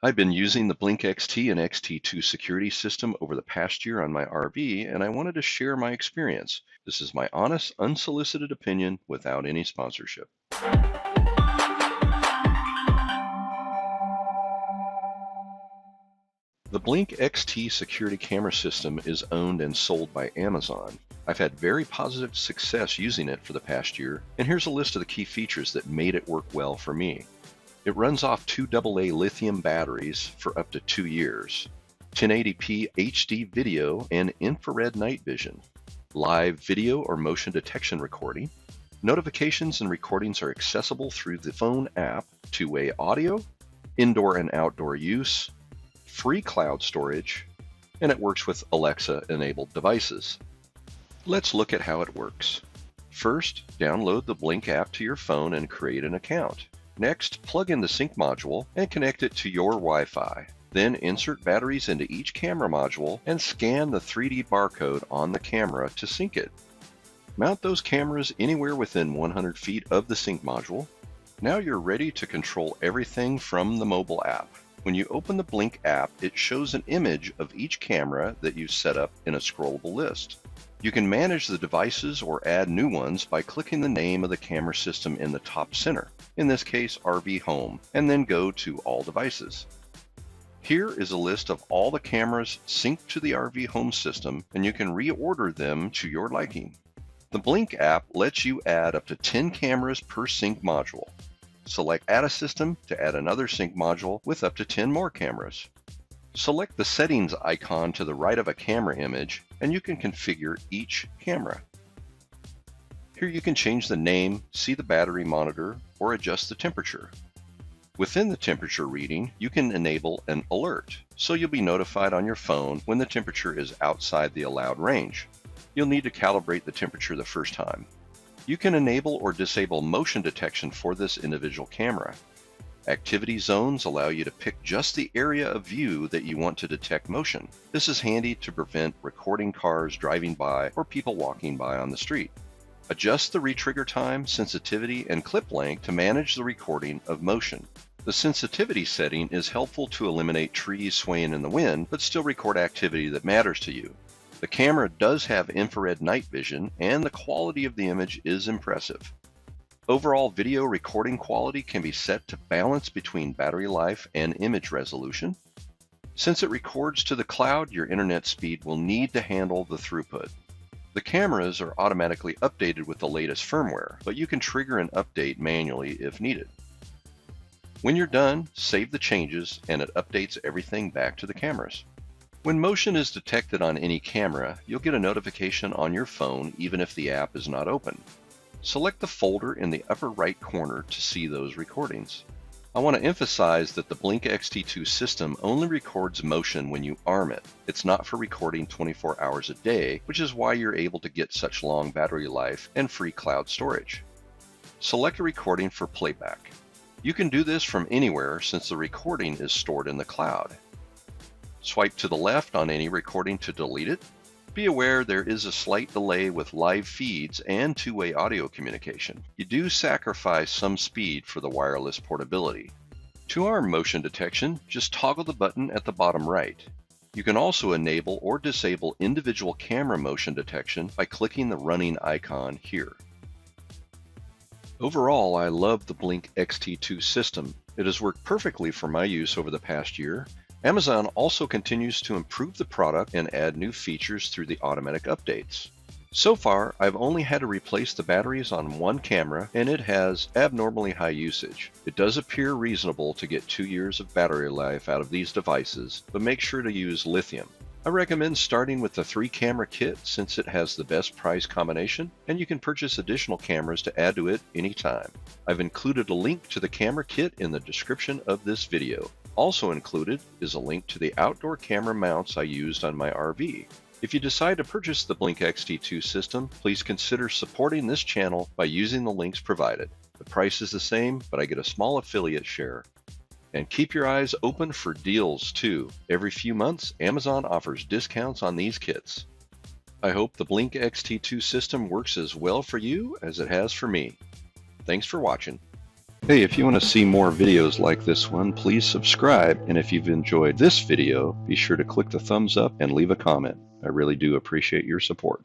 I've been using the Blink XT and XT2 security system over the past year on my RV, and I wanted to share my experience. This is my honest, unsolicited opinion without any sponsorship. The Blink XT security camera system is owned and sold by Amazon. I've had very positive success using it for the past year, and here's a list of the key features that made it work well for me. It runs off 2 AA lithium batteries for up to 2 years, 1080p HD video and infrared night vision, live video or motion detection recording. Notifications and recordings are accessible through the phone app, two-way audio, indoor and outdoor use, free cloud storage, and it works with Alexa-enabled devices. Let's look at how it works. First, download the Blink app to your phone and create an account. Next, plug in the sync module and connect it to your Wi-Fi. Then insert batteries into each camera module and scan the 3D barcode on the camera to sync it. Mount those cameras anywhere within 100 feet of the sync module. Now you're ready to control everything from the mobile app. When you open the Blink app, it shows an image of each camera that you've set up in a scrollable list. You can manage the devices or add new ones by clicking the name of the camera system in the top center, in this case RV Home, and then go to All Devices. Here is a list of all the cameras synced to the RV Home system, and you can reorder them to your liking. The Blink app lets you add up to 10 cameras per sync module. Select Add a System to add another sync module with up to 10 more cameras. Select the settings icon to the right of a camera image, and you can configure each camera. Here you can change the name, see the battery monitor, or adjust the temperature. Within the temperature reading, you can enable an alert, so you'll be notified on your phone when the temperature is outside the allowed range. You'll need to calibrate the temperature the first time. You can enable or disable motion detection for this individual camera. Activity zones allow you to pick just the area of view that you want to detect motion. This is handy to prevent recording cars driving by or people walking by on the street. Adjust the retrigger time, sensitivity, and clip length to manage the recording of motion. The sensitivity setting is helpful to eliminate trees swaying in the wind, but still record activity that matters to you. The camera does have infrared night vision, and the quality of the image is impressive. Overall video recording quality can be set to balance between battery life and image resolution. Since it records to the cloud, your internet speed will need to handle the throughput. The cameras are automatically updated with the latest firmware, but you can trigger an update manually if needed. When you're done, save the changes and it updates everything back to the cameras. When motion is detected on any camera, you'll get a notification on your phone even if the app is not open. Select the folder in the upper right corner to see those recordings. I want to emphasize that the Blink XT2 system only records motion when you arm it. It's not for recording 24 hours a day, which is why you're able to get such long battery life and free cloud storage. Select a recording for playback. You can do this from anywhere since the recording is stored in the cloud. Swipe to the left on any recording to delete it. Be aware there is a slight delay with live feeds and two-way audio communication. You do sacrifice some speed for the wireless portability. To arm motion detection, just toggle the button at the bottom right. You can also enable or disable individual camera motion detection by clicking the running icon here. Overall, I love the Blink XT2 system. It has worked perfectly for my use over the past year. Amazon also continues to improve the product and add new features through the automatic updates. So far, I've only had to replace the batteries on one camera, and it has abnormally high usage. It does appear reasonable to get 2 years of battery life out of these devices, but make sure to use lithium. I recommend starting with the 3-camera kit since it has the best price combination, and you can purchase additional cameras to add to it anytime. I've included a link to the camera kit in the description of this video. Also included is a link to the outdoor camera mounts I used on my RV. If you decide to purchase the Blink XT2 system, please consider supporting this channel by using the links provided. The price is the same, but I get a small affiliate share. And keep your eyes open for deals too. Every few months, Amazon offers discounts on these kits. I hope the Blink XT2 system works as well for you as it has for me. Thanks for watching. Hey, if you want to see more videos like this one, please subscribe. And if you've enjoyed this video, be sure to click the thumbs up and leave a comment. I really do appreciate your support.